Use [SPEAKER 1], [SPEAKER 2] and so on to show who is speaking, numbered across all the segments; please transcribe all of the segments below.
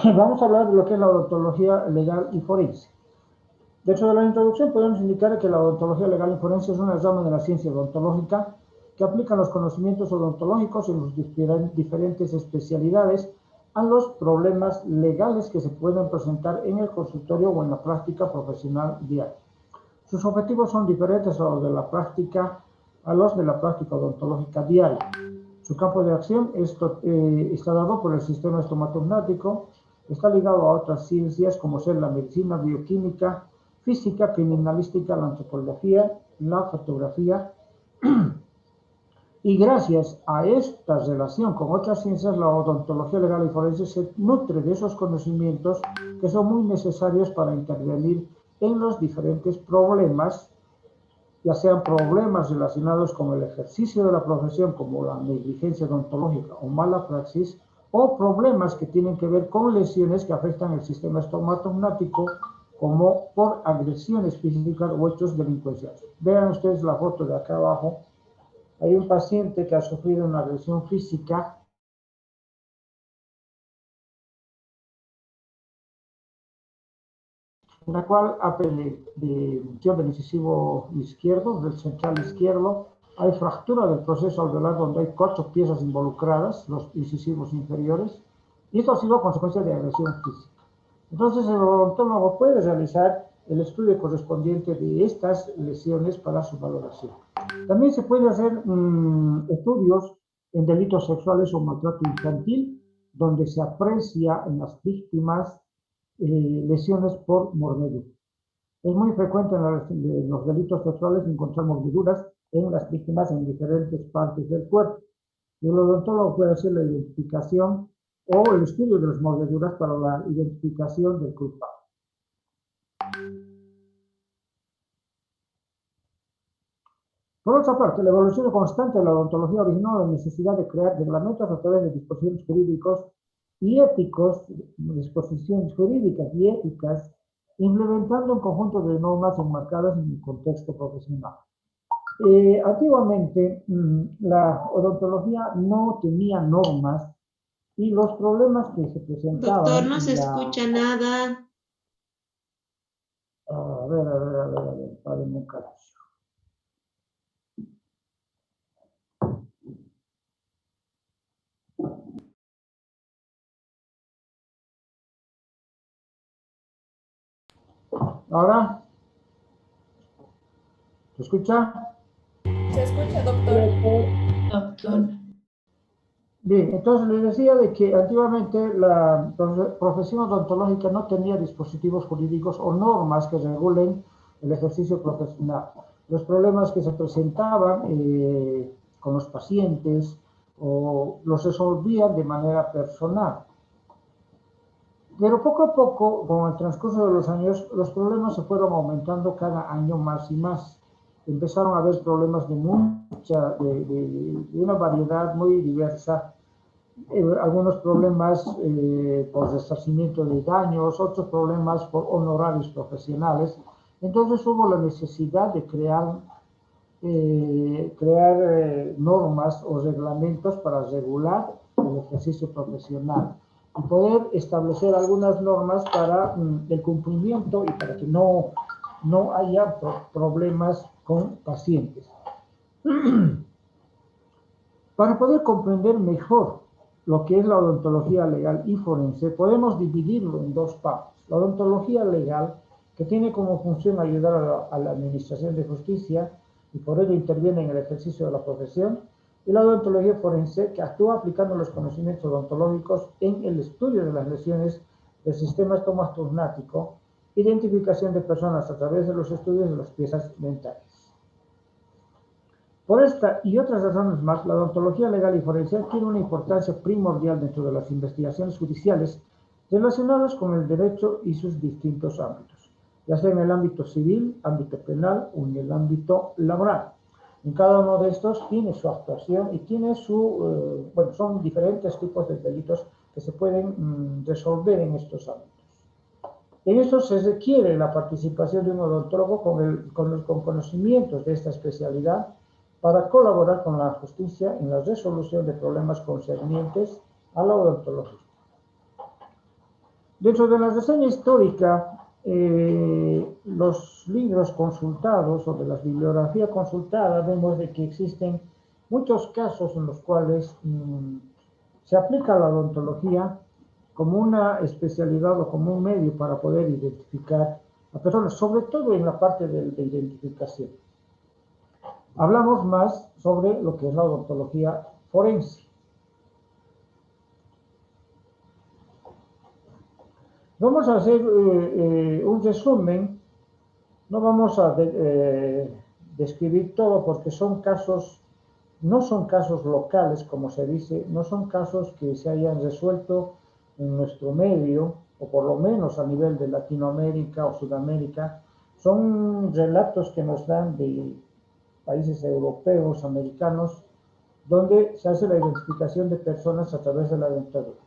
[SPEAKER 1] Vamos a hablar de lo que es la odontología legal y forense. Dentro de la introducción podemos indicar que la odontología legal y forense es una rama de la ciencia odontológica que aplica los conocimientos odontológicos en sus diferentes especialidades a los problemas legales que se pueden presentar en el consultorio o en la práctica profesional diaria. Sus objetivos son diferentes a los de la práctica odontológica diaria. Su campo de acción está dado por el sistema estomatognático, está ligado a otras ciencias como ser la medicina, bioquímica, física, criminalística, la antropología, la fotografía. Y gracias a esta relación con otras ciencias, la odontología legal y forense se nutre de esos conocimientos que son muy necesarios para intervenir en los diferentes problemas, ya sean problemas relacionados con el ejercicio de la profesión, como la negligencia odontológica o mala praxis, o problemas que tienen que ver con lesiones que afectan el sistema estomatognático, como por agresiones físicas o hechos delincuenciales. Vean ustedes la foto de acá abajo. Hay un paciente que ha sufrido una agresión física en la cual del incisivo izquierdo, del central izquierdo, hay fractura del proceso alveolar donde hay 4 piezas involucradas, los incisivos inferiores, y esto ha sido consecuencia de agresión física. Entonces el odontólogo puede realizar el estudio correspondiente de estas lesiones para su valoración. También se puede hacer estudios en delitos sexuales o maltrato infantil, donde se aprecia en las víctimas lesiones por mordedura. Es muy frecuente en los delitos sexuales encontrar mordeduras en las víctimas en diferentes partes del cuerpo. El odontólogo puede hacer la identificación o el estudio de las mordeduras para la identificación del culpable. Por otra parte, la evolución constante de la odontología originó la necesidad de crear reglamentos a través de disposiciones jurídicos y éticos, disposiciones jurídicas y éticas, implementando un conjunto de normas enmarcadas en el contexto profesional. Antiguamente, la odontología no tenía normas y los problemas que se presentaban...
[SPEAKER 2] Doctor, no se escucha nada.
[SPEAKER 1] A ver, párenme un carajo. ¿Ahora? ¿Se escucha?
[SPEAKER 3] Se escucha, doctor.
[SPEAKER 2] Doctor.
[SPEAKER 1] Bien, entonces les decía de que antiguamente la profesión odontológica no tenía dispositivos jurídicos o normas que regulen el ejercicio profesional. Los problemas que se presentaban con los pacientes o los resolvían de manera personal. Pero poco a poco, con el transcurso de los años, los problemas se fueron aumentando cada año más y más. Empezaron a haber problemas de una variedad muy diversa. Algunos problemas por resarcimiento de daños, otros problemas por honorarios profesionales. Entonces hubo la necesidad de crear normas o reglamentos para regular el ejercicio profesional y poder establecer algunas normas para el cumplimiento y para que no haya problemas con pacientes. Para poder comprender mejor lo que es la odontología legal y forense, podemos dividirlo en dos partes. La odontología legal, que tiene como función ayudar a la administración de justicia y por ello interviene en el ejercicio de la profesión, y la odontología forense, que actúa aplicando los conocimientos odontológicos en el estudio de las lesiones del sistema estomatognático, identificación de personas a través de los estudios de las piezas dentales. Por esta y otras razones más, la odontología legal y forense tiene una importancia primordial dentro de las investigaciones judiciales relacionadas con el derecho y sus distintos ámbitos, ya sea en el ámbito civil, ámbito penal o en el ámbito laboral. En cada uno de estos tiene su actuación y tiene son diferentes tipos de delitos que se pueden resolver en estos ámbitos. En eso se requiere la participación de un odontólogo con conocimientos de esta especialidad para colaborar con la justicia en la resolución de problemas concernientes a la odontología. Dentro de la reseña histórica, los libros consultados o de la bibliografía consultada, vemos de que existen muchos casos en los cuales se aplica la odontología como una especialidad o como un medio para poder identificar a personas, sobre todo en la parte de identificación. Hablamos más sobre lo que es la odontología forense. Vamos a hacer un resumen, no vamos a describir todo porque son casos, no son casos locales, como se dice, no son casos que se hayan resuelto en nuestro medio, o por lo menos a nivel de Latinoamérica o Sudamérica, son relatos que nos dan de países europeos, americanos, donde se hace la identificación de personas a través de la dentadura.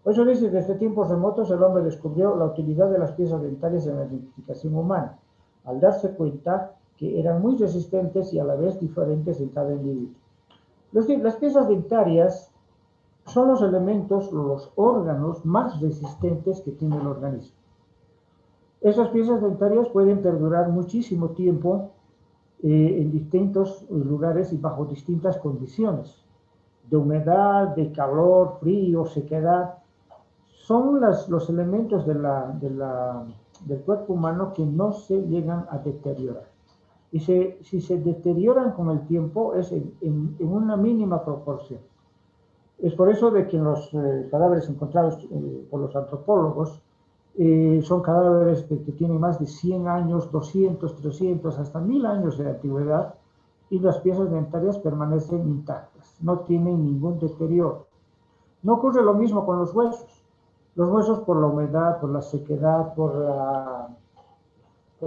[SPEAKER 1] Por eso dice, desde tiempos remotos el hombre descubrió la utilidad de las piezas dentarias en la identificación humana, al darse cuenta que eran muy resistentes y a la vez diferentes en cada individuo. Las piezas dentarias son los elementos, los órganos más resistentes que tiene el organismo. Esas piezas dentarias pueden perdurar muchísimo tiempo en distintos lugares y bajo distintas condiciones, de humedad, de calor, frío, sequedad. Son los elementos del cuerpo humano que no se llegan a deteriorar. Y si se deterioran con el tiempo es en una mínima proporción. Es por eso de que los cadáveres encontrados por los antropólogos son cadáveres que tienen más de 100 años, 200, 300, hasta 1000 años de antigüedad, y las piezas dentarias permanecen intactas, no tienen ningún deterioro. No ocurre lo mismo con los huesos. Los huesos, por la humedad, por la sequedad, por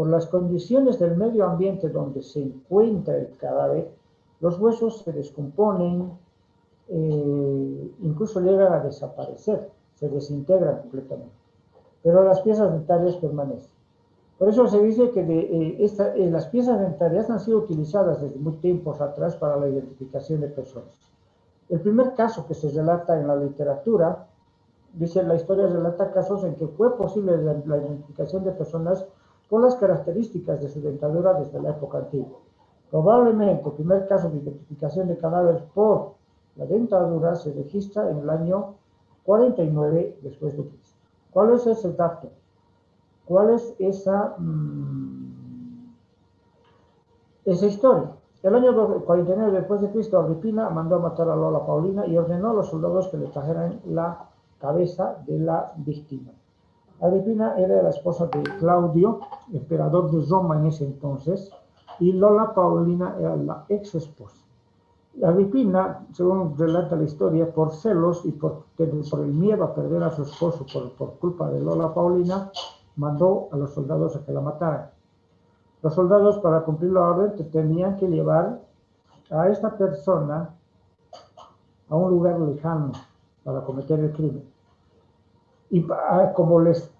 [SPEAKER 1] las condiciones del medio ambiente donde se encuentra el cadáver, los huesos se descomponen, incluso llegan a desaparecer, se desintegran completamente. Pero las piezas dentarias permanecen. Por eso se dice que las piezas dentarias han sido utilizadas desde muy tiempos atrás para la identificación de personas. El primer caso que se relata en la literatura, dice, la historia relata casos en que fue posible la identificación de personas por las características de su dentadura desde la época antigua. Probablemente el primer caso de identificación de cadáveres por la dentadura se registra en el año 49 después de Cristo. ¿Cuál es ese dato? ¿Cuál es esa historia? El año 49 después de Cristo, Agripina mandó a matar a Lola Paulina y ordenó a los soldados que le trajeran la cabeza de la víctima. Agripina era la esposa de Claudio, emperador de Roma en ese entonces, y Lola Paulina era la ex esposa. Agripina, según relata la historia, por celos y por el miedo a perder a su esposo por culpa de Lola Paulina, mandó a los soldados a que la mataran. Los soldados, para cumplir la orden, tenían que llevar a esta persona a un lugar lejano para cometer el crimen. Y como les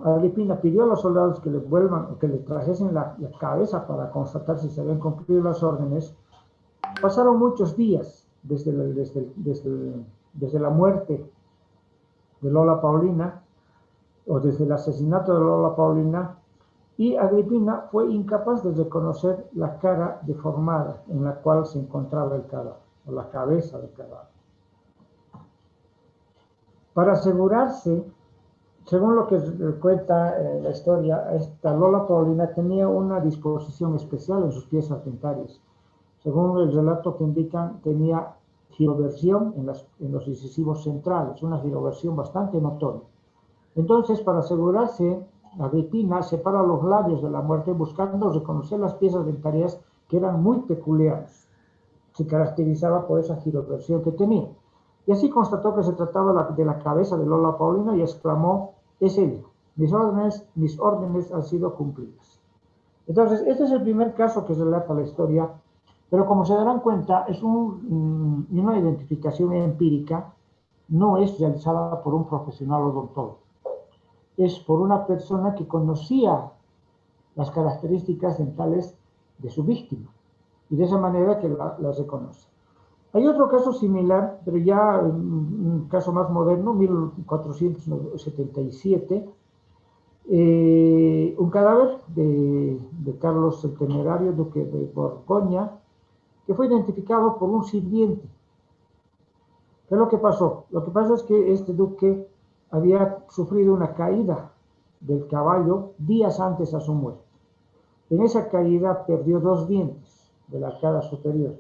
[SPEAKER 1] Agripina pidió a los soldados que le trajesen la cabeza para constatar si se habían cumplido las órdenes, pasaron muchos días desde la muerte de Lola Paulina, o desde el asesinato de Lola Paulina, y Agripina fue incapaz de reconocer la cara deformada en la cual se encontraba el cadáver, o la cabeza del cadáver. Para asegurarse, según lo que cuenta la historia, esta Lola Paulina tenía una disposición especial en sus piezas dentarias. Según el relato que indican, tenía giroversión en los incisivos centrales, una giroversión bastante notoria. Entonces, para asegurarse, Agripina separa los labios de la muerte buscando reconocer las piezas dentarias que eran muy peculiares. Se caracterizaba por esa giroversión que tenía. Y así constató que se trataba de la cabeza de Lola Paulina y exclamó, es ella, mis órdenes han sido cumplidas. Entonces, este es el primer caso que relata la historia, pero como se darán cuenta, es una identificación empírica, no es realizada por un profesional odontólogo. Es por una persona que conocía las características dentales de su víctima y de esa manera que las reconoce. Hay otro caso similar, pero ya un caso más moderno, 1477, un cadáver de Carlos el Temerario, duque de Borgoña, que fue identificado por un sirviente. ¿Qué es lo que pasó? Lo que pasa es que este duque había sufrido una caída del caballo días antes a su muerte. En esa caída perdió 2 dientes de la cara superior.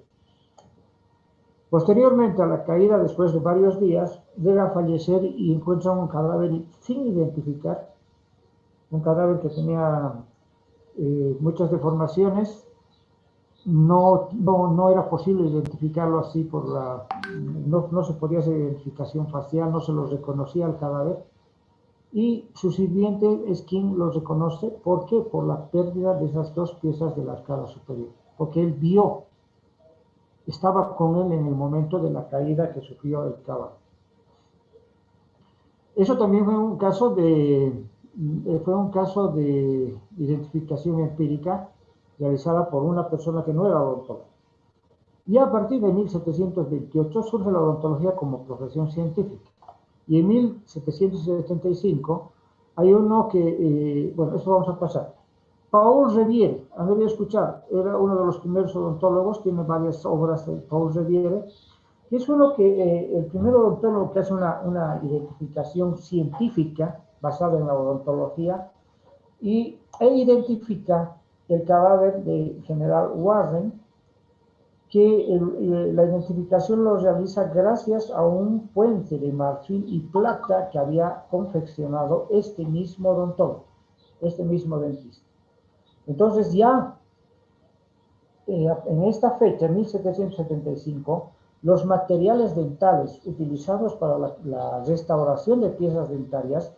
[SPEAKER 1] Posteriormente a la caída, después de varios días, llega a fallecer y encuentra un cadáver sin identificar, un cadáver que tenía muchas deformaciones. No era posible identificarlo así no se podía hacer identificación facial, no se lo reconocía al cadáver. Y su sirviente es quien lo reconoce. ¿Por qué? Por la pérdida de esas 2 piezas de la cara superior. Porque él estaba con él en el momento de la caída que sufrió el caballo. Eso también fue un caso de identificación empírica realizada por una persona que no era odontólogo. Y a partir de 1728 surge la odontología como profesión científica. Y en 1775 hay uno que, bueno, eso vamos a pasar. Paul Reviere, han debido escuchar, era uno de los primeros odontólogos, tiene varias obras de Paul Reviere, y es uno que, el primer odontólogo que hace una identificación científica basada en la odontología e identifica el cadáver de general Warren, que la identificación lo realiza gracias a un puente de marfil y plata que había confeccionado este mismo odontólogo, este mismo dentista. Entonces ya en esta fecha, en 1775, los materiales dentales utilizados para la restauración de piezas dentarias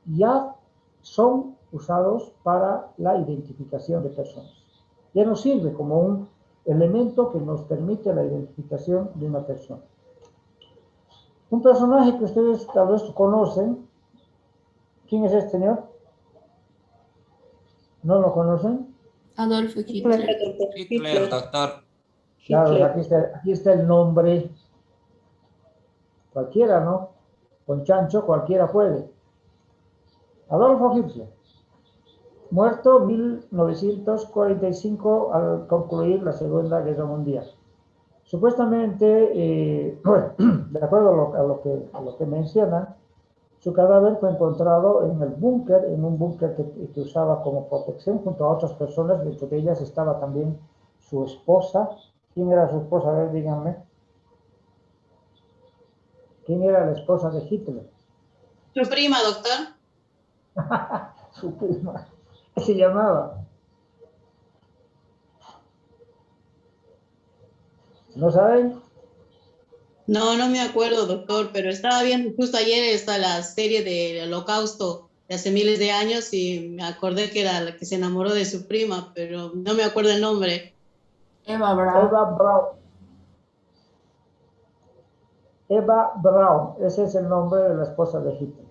[SPEAKER 1] ya son usados para la identificación de personas. Ya nos sirve como un elemento que nos permite la identificación de una persona. Un personaje que ustedes tal vez conocen. ¿Quién es este señor? ¿No lo conocen?
[SPEAKER 2] Adolfo Hitler.
[SPEAKER 4] Hitler, doctor.
[SPEAKER 1] Claro, aquí está el nombre. Cualquiera, ¿no? Con chancho cualquiera puede. Adolfo Hitler, muerto en 1945 al concluir la Segunda Guerra Mundial. Supuestamente, bueno, de acuerdo a lo que mencionan, su cadáver fue encontrado en el búnker, en un búnker que usaba como protección junto a otras personas. Dentro de ellas estaba también su esposa. ¿Quién era su esposa? A ver, díganme. ¿Quién era la esposa de Hitler?
[SPEAKER 2] Su prima, doctor.
[SPEAKER 1] Su prima. ¿Qué se llamaba? ¿No saben?
[SPEAKER 2] No, no me acuerdo, doctor, pero estaba viendo justo ayer la serie del Holocausto de hace miles de años y me acordé que era la que se enamoró de su prima, pero no me acuerdo el nombre.
[SPEAKER 3] Eva Braun.
[SPEAKER 1] Eva Braun. Eva Braun, ese es el nombre de la esposa de Hitler.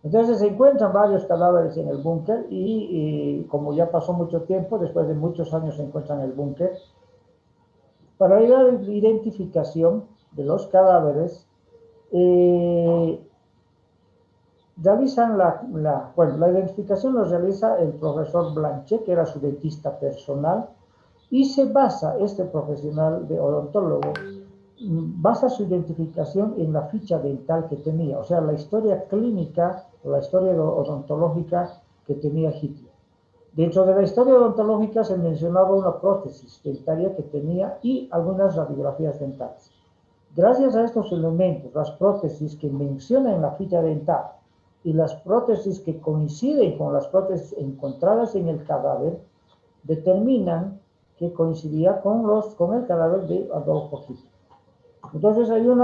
[SPEAKER 1] Entonces se encuentran varios cadáveres en el búnker y como ya pasó mucho tiempo, después de muchos años se encuentran en el búnker. Para la identificación de los cadáveres, realizan la identificación lo realiza el profesor Blanchet, que era su dentista personal, y se basa, este profesional de odontólogo, basa su identificación en la ficha dental que tenía, o sea, la historia clínica, la historia odontológica que tenía Hitler. Dentro de la historia odontológica se mencionaba una prótesis dentaria que tenía y algunas radiografías dentales. Gracias a estos elementos, las prótesis que mencionan en la ficha dental y las prótesis que coinciden con las prótesis encontradas en el cadáver, determinan que coincidía con el cadáver de Adolfo Hitler. Entonces hay un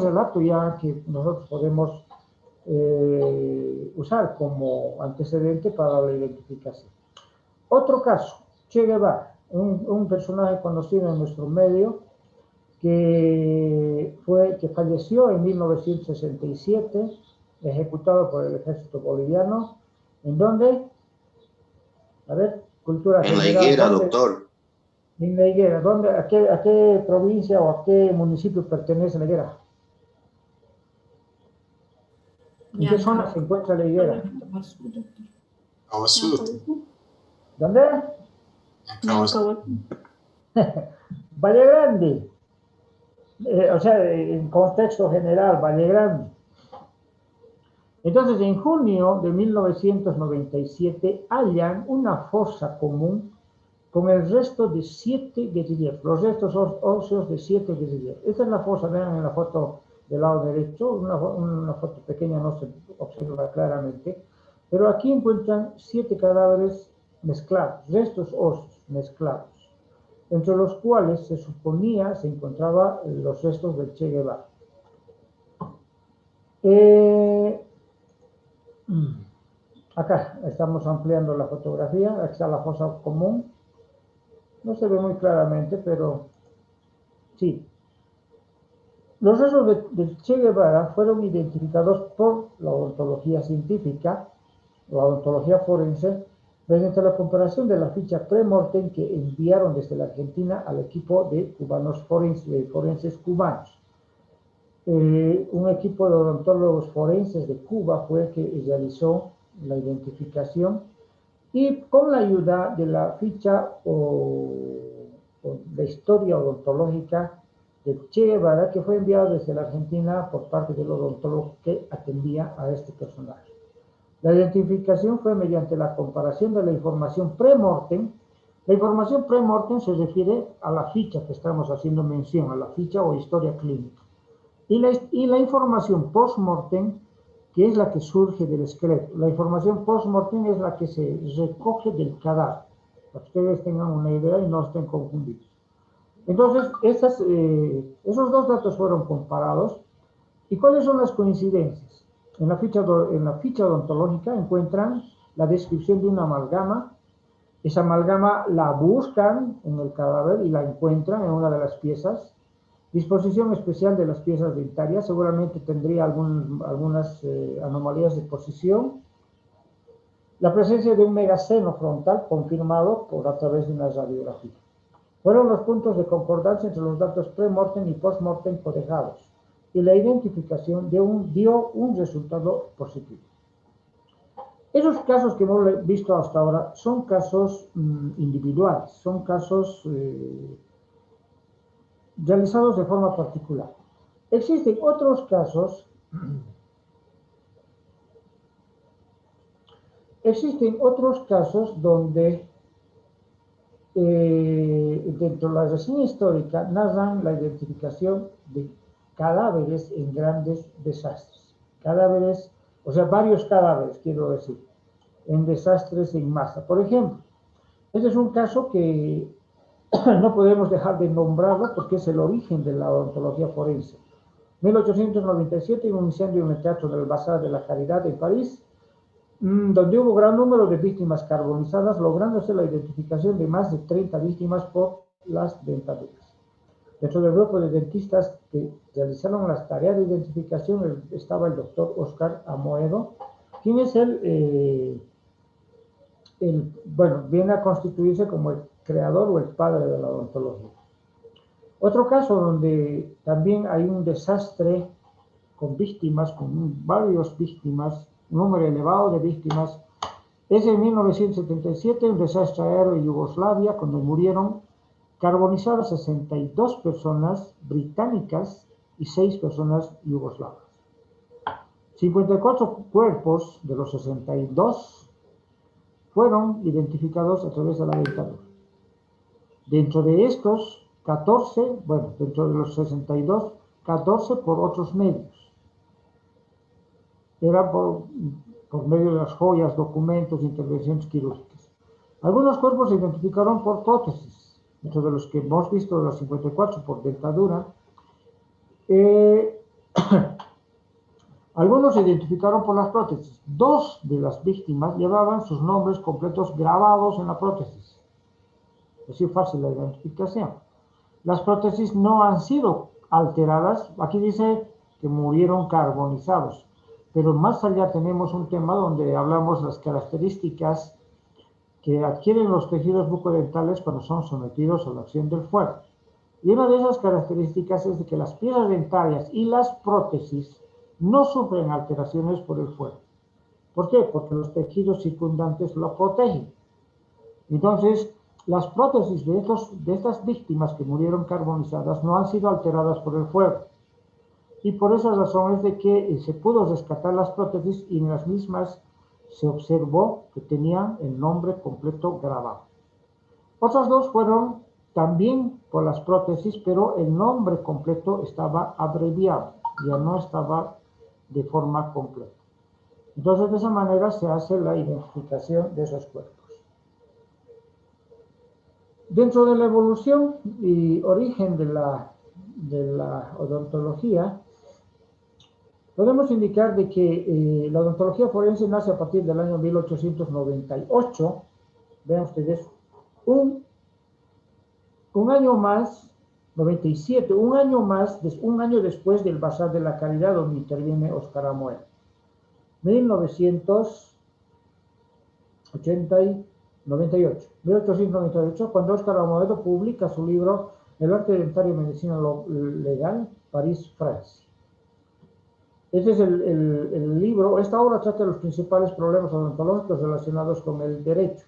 [SPEAKER 1] relato ya que nosotros podemos usar como antecedente para la identificación. Otro caso, Che Guevara, un personaje conocido en nuestro medio que falleció en 1967, ejecutado por el ejército boliviano. ¿En dónde? A ver, cultura
[SPEAKER 5] en
[SPEAKER 1] general.
[SPEAKER 5] La Higuera, doctor.
[SPEAKER 1] En la Higuera, ¿dónde, a qué provincia o a qué municipio pertenece la Higuera? ¿En qué zona se encuentra la Higuera?
[SPEAKER 5] Caguazú.
[SPEAKER 1] ¿Dónde?
[SPEAKER 5] Caguazú.
[SPEAKER 1] Valle Grande. O sea, en contexto general, Valle Grande. Entonces, en junio de 1997 hallan una fosa común con el resto de 7 guerrilleros, los restos óseos de 7 guerrilleros. Esta es la fosa, vean en la foto del lado derecho, una foto pequeña, no se observa claramente, pero aquí encuentran 7 cadáveres mezclados, restos óseos mezclados, entre los cuales se suponía se encontraban los restos del Che Guevara. Acá estamos ampliando la fotografía, aquí está la fosa común. No se ve muy claramente, pero sí. Los restos de Che Guevara fueron identificados por la odontología científica, la odontología forense, mediante la comparación de la ficha pre-mortem que enviaron desde la Argentina al equipo de cubanos forenses cubanos. Un equipo de odontólogos forenses de Cuba fue el que realizó la identificación y con la ayuda de la ficha o la historia odontológica de Che Guevara, que fue enviada desde la Argentina por parte del odontólogo que atendía a este personaje. La identificación fue mediante la comparación de la información pre-mortem. La información pre-mortem se refiere a la ficha que estamos haciendo mención, a la ficha o historia clínica. Y la información post-mortem, que es la que surge del esqueleto. La información post-mortem es la que se recoge del cadáver, para que ustedes tengan una idea y no estén confundidos. Entonces, esos dos datos fueron comparados. ¿Y cuáles son las coincidencias? En la ficha odontológica encuentran la descripción de una amalgama. Esa amalgama la buscan en el cadáver y la encuentran en una de las piezas. Disposición especial de las piezas dentarias, seguramente tendría algunas anomalías de posición. La presencia de un megaseno frontal confirmado a través de una radiografía. Fueron los puntos de concordancia entre los datos pre-mortem y post-mortem cotejados y la identificación dio un resultado positivo. Esos casos que hemos visto hasta ahora son casos individuales, son casos realizados de forma particular. Existen otros casos donde dentro de la reseña histórica narran la identificación de cadáveres en grandes desastres. Cadáveres, o sea, varios cadáveres, quiero decir, en desastres en masa. Por ejemplo, este es un caso que no podemos dejar de nombrarlo porque es el origen de la odontología forense. 1897, un incendio en el Teatro del Bazar de la Caridad en París, donde hubo gran número de víctimas carbonizadas, lográndose la identificación de más de 30 víctimas por las dentaduras. Dentro del grupo de dentistas que realizaron las tareas de identificación estaba el doctor Oscar Amoedo, quien es bueno, viene a constituirse como el creador o el padre de la odontología. Otro caso donde también hay un desastre con víctimas, con varias víctimas, un número elevado de víctimas, es en 1977, un desastre aéreo en Yugoslavia, cuando murieron carbonizadas 62 personas británicas y 6 personas yugoslavas. 54 cuerpos de los 62 fueron identificados a través de la dentadura. Dentro de estos, 14, bueno, dentro de los 62, 14 por otros medios. Era por medio de las joyas, documentos, intervenciones quirúrgicas. Algunos cuerpos se identificaron por prótesis, dentro de los que hemos visto los 54 por dentadura. Algunos se identificaron por las prótesis. 2 de las víctimas llevaban sus nombres completos grabados en la prótesis. Es decir, fácil la identificación. Las prótesis no han sido alteradas. Aquí dice que murieron carbonizados. Pero más allá tenemos un tema donde hablamos de las características que adquieren los tejidos bucodentales cuando son sometidos a la acción del fuego. Y una de esas características es de que las piezas dentarias y las prótesis no sufren alteraciones por el fuego. ¿Por qué? Porque los tejidos circundantes lo protegen. Entonces, las prótesis de estas víctimas que murieron carbonizadas no han sido alteradas por el fuego. Y por esa razón es de que se pudo rescatar las prótesis y en las mismas se observó que tenían el nombre completo grabado. Otras dos fueron también por las prótesis, pero el nombre completo estaba abreviado, ya no estaba de forma completa. Entonces, de esa manera se hace la identificación de esos cuerpos. Dentro de la evolución y origen de la odontología, podemos indicar de que la odontología forense nace a partir del año 1898. Vean ustedes, un año más, 97, un año después del Bazar de la Caridad, donde interviene Óscar Amoedo. 1898, cuando Óscar Amoedo publica su libro El arte dentario y medicina legal, París, Francia. Este es el libro. Esta obra trata de los principales problemas odontológicos relacionados con el derecho,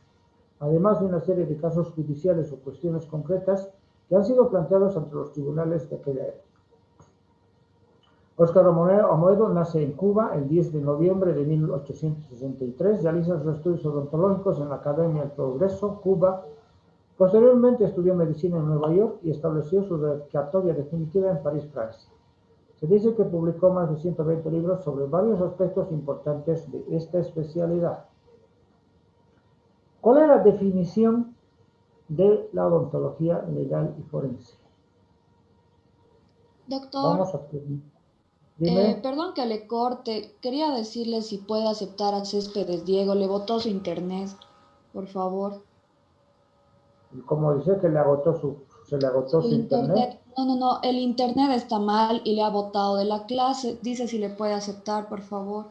[SPEAKER 1] además de una serie de casos judiciales o cuestiones concretas que han sido planteados ante los tribunales de aquella época. Óscar Amoedo nace en Cuba el 10 de noviembre de 1863, realiza sus estudios odontológicos en la Academia del Progreso, Cuba. Posteriormente estudió medicina en Nueva York y estableció su dedicatoria definitiva en París, Francia. Se dice que publicó más de 120 libros sobre varios aspectos importantes de esta especialidad. ¿Cuál es la definición de la odontología legal y forense?
[SPEAKER 6] Doctor,
[SPEAKER 1] Vamos a dime.
[SPEAKER 6] perdón que le corte. Quería decirle si puede aceptar a Céspedes Diego. Le botó su internet, por favor.
[SPEAKER 1] Como dice que se le agotó su internet.
[SPEAKER 6] No. El internet está mal y le ha botado de la clase. Dice si le puede aceptar, por favor.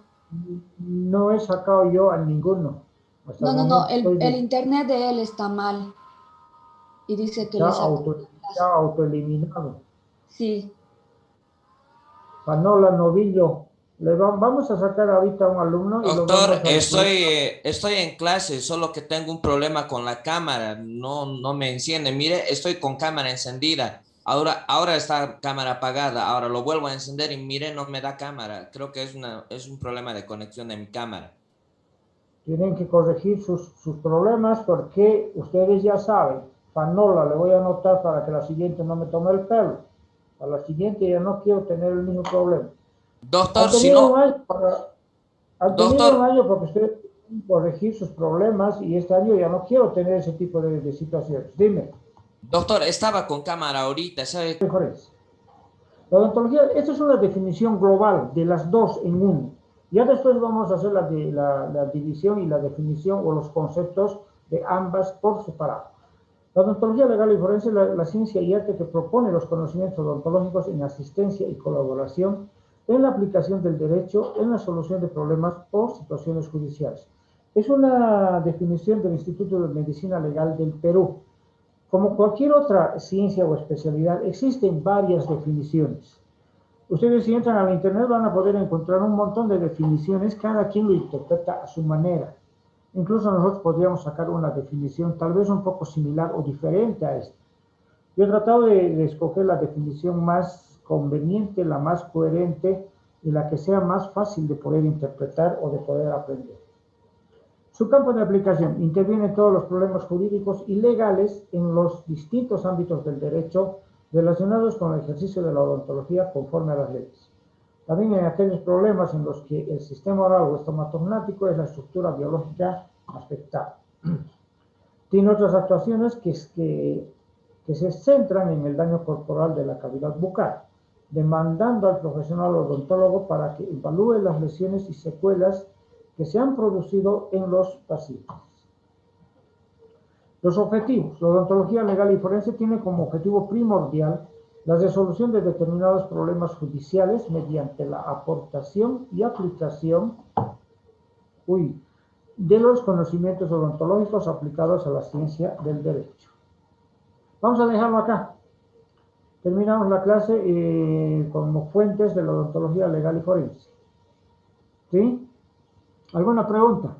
[SPEAKER 1] No he sacado yo a ninguno.
[SPEAKER 6] No. El internet de él está mal. Y dice que le sacó.
[SPEAKER 1] Está autoeliminado.
[SPEAKER 6] Sí.
[SPEAKER 1] Panola Novillo. Vamos a sacar ahorita a un alumno.
[SPEAKER 4] Doctor, estoy en clase, solo que tengo un problema con la cámara, no me enciende. Mire, estoy con cámara encendida. Ahora está cámara apagada. Ahora lo vuelvo a encender y mire, no me da cámara. Creo que es un problema de conexión de mi cámara.
[SPEAKER 1] Tienen que corregir sus problemas porque ustedes ya saben. Panola, le voy a anotar para que la siguiente no me tome el pelo. Para la siguiente ya no quiero tener el mismo problema.
[SPEAKER 4] Doctor, si no...
[SPEAKER 1] Han tenido un año porque ustedes tienen que corregir sus problemas y este año ya no quiero tener ese tipo de situaciones. Dime.
[SPEAKER 4] Doctor, estaba con cámara ahorita, ¿sabe?
[SPEAKER 1] La odontología, esta es una definición global de las dos en uno. Ya después vamos a hacer la división y la definición o los conceptos de ambas por separado. La odontología legal y forense es la ciencia y arte que propone los conocimientos odontológicos en asistencia y colaboración en la aplicación del derecho, en la solución de problemas o situaciones judiciales. Es una definición del Instituto de Medicina Legal del Perú. Como cualquier otra ciencia o especialidad, existen varias definiciones. Ustedes si entran al internet van a poder encontrar un montón de definiciones, cada quien lo interpreta a su manera. Incluso nosotros podríamos sacar una definición tal vez un poco similar o diferente a esta. Yo he tratado de escoger la definición más conveniente, la más coherente y la que sea más fácil de poder interpretar o de poder aprender. Su campo de aplicación interviene en todos los problemas jurídicos y legales en los distintos ámbitos del derecho relacionados con el ejercicio de la odontología conforme a las leyes. También en aquellos problemas en los que el sistema oral o estomatognático es la estructura biológica afectada. Tiene otras actuaciones que se centran en el daño corporal de la cavidad bucal, demandando al profesional odontólogo para que evalúe las lesiones y secuelas que se han producido en los pacientes. Los objetivos. La odontología legal y forense tiene como objetivo primordial la resolución de determinados problemas judiciales mediante la aportación y aplicación de los conocimientos odontológicos aplicados a la ciencia del derecho. Vamos a dejarlo acá. Terminamos la clase como fuentes de la odontología legal y forense. ¿Sí? ¿Alguna pregunta?